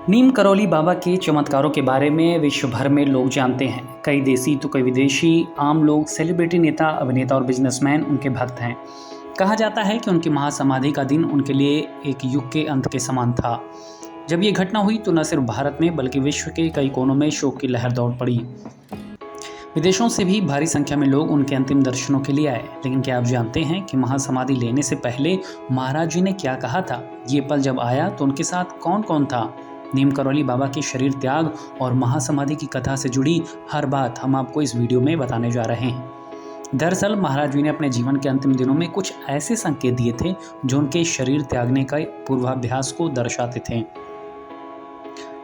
नीम करौली बाबा के चमत्कारों के बारे में विश्व भर में लोग जानते हैं। कई देसी तो कई विदेशी आम लोग, सेलिब्रिटी, नेता, अभिनेता और बिजनेसमैन उनके भक्त हैं। कहा जाता है कि उनकी महासमाधि का दिन उनके लिए एक युग के अंत के समान था। जब ये घटना हुई तो न सिर्फ भारत में बल्कि विश्व के कई कोनों में शोक की लहर दौड़ पड़ी। विदेशों से भी भारी संख्या में लोग उनके अंतिम दर्शनों के लिए आए। लेकिन क्या आप जानते हैं कि महासमाधि लेने से पहले महाराज जी ने क्या कहा था? ये पल जब आया तो उनके साथ कौन कौन था? नीम करौली बाबा के शरीर त्याग और महासमाधि की कथा से जुड़ी हर बात हम आपको इस वीडियो में बताने जा रहे हैं। दरअसल महाराज जी ने अपने जीवन के अंतिम दिनों में कुछ ऐसे संकेत दिए थे जो उनके शरीर त्यागने का पूर्वाभ्यास को दर्शाते थे।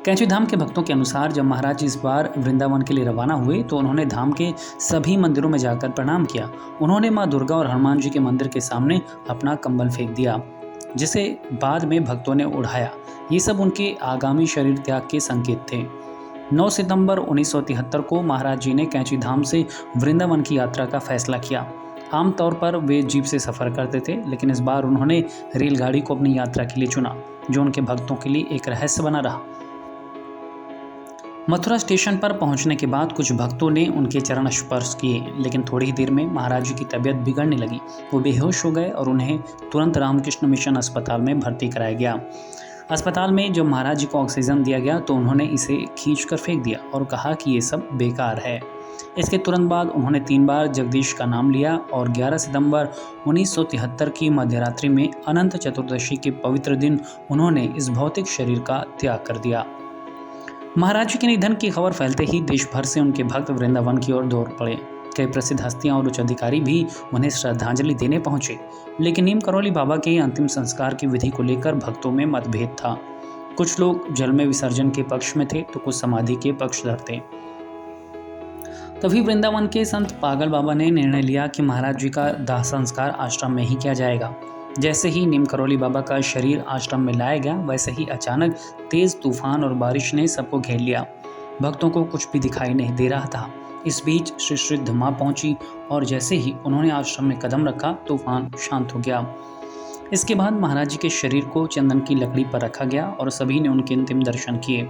कैंची धाम के भक्तों के अनुसार जब महाराज जी इस बार वृंदावन के लिए रवाना हुए तो उन्होंने धाम के सभी मंदिरों में जाकर प्रणाम किया। उन्होंने मां दुर्गा और हनुमान जी के मंदिर के सामने अपना कंबल फेंक दिया, जिसे बाद में भक्तों ने उड़ाया। ये सब उनके आगामी शरीर त्याग के संकेत थे। 9 सितंबर 1973 को महाराज जी ने कैंची धाम से वृंदावन की यात्रा का फैसला किया। आमतौर पर वे जीप से सफ़र करते थे, लेकिन इस बार उन्होंने रेलगाड़ी को अपनी यात्रा के लिए चुना, जो उनके भक्तों के लिए एक रहस्य बना रहा। मथुरा स्टेशन पर पहुंचने के बाद कुछ भक्तों ने उनके चरण स्पर्श किए, लेकिन थोड़ी ही देर में महाराज जी की तबीयत बिगड़ने लगी। वो बेहोश हो गए और उन्हें तुरंत रामकृष्ण मिशन अस्पताल में भर्ती कराया गया। अस्पताल में जब महाराज जी को ऑक्सीजन दिया गया तो उन्होंने इसे खींचकर फेंक दिया और कहा कि ये सब बेकार है। इसके तुरंत बाद उन्होंने 3 बार जगदीश का नाम लिया और 11 सितंबर 1973 की मध्यरात्रि में अनंत चतुर्दशी के पवित्र दिन उन्होंने इस भौतिक शरीर का त्याग कर दिया। महाराज जी के निधन की खबर फैलते ही देश भर से उनके भक्त वृंदावन की ओर दौड़ पड़े। कई प्रसिद्ध हस्तियां और उच्च अधिकारी भी उन्हें श्रद्धांजलि देने पहुंचे। लेकिन नीम करौली बाबा के अंतिम संस्कार की विधि को लेकर भक्तों में मतभेद था। कुछ लोग जल में विसर्जन के पक्ष में थे तो कुछ समाधि के पक्षधर थे। तभी वृंदावन के संत पागल बाबा ने निर्णय लिया कि महाराज जी का दाह संस्कार आश्रम में ही किया जाएगा। जैसे ही नीम करौली बाबा का शरीर आश्रम में लाया गया, वैसे ही अचानक तेज तूफान और बारिश ने सबको घेर लिया। भक्तों को कुछ भी दिखाई नहीं दे रहा था। इस बीच श्री सिद्ध मां पहुंची और जैसे ही उन्होंने आश्रम में कदम रखा, तूफान शांत हो गया। इसके बाद महाराज जी के शरीर को चंदन की लकड़ी पर रखा गया और सभी ने उनके अंतिम दर्शन किए।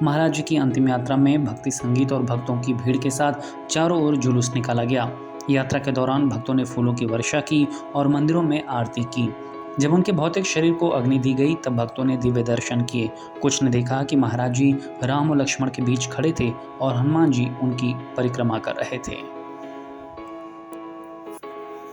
महाराज जी की अंतिम यात्रा में भक्ति संगीत और भक्तों की भीड़ के साथ चारों ओर जुलूस निकाला गया। यात्रा के दौरान भक्तों ने फूलों की वर्षा की और मंदिरों में आरती की। जब उनके भौतिक शरीर को अग्नि दी गई तब भक्तों ने दिव्य दर्शन किए। कुछ ने देखा कि महाराज जी राम और लक्ष्मण के बीच खड़े थे और हनुमान जी उनकी परिक्रमा कर रहे थे।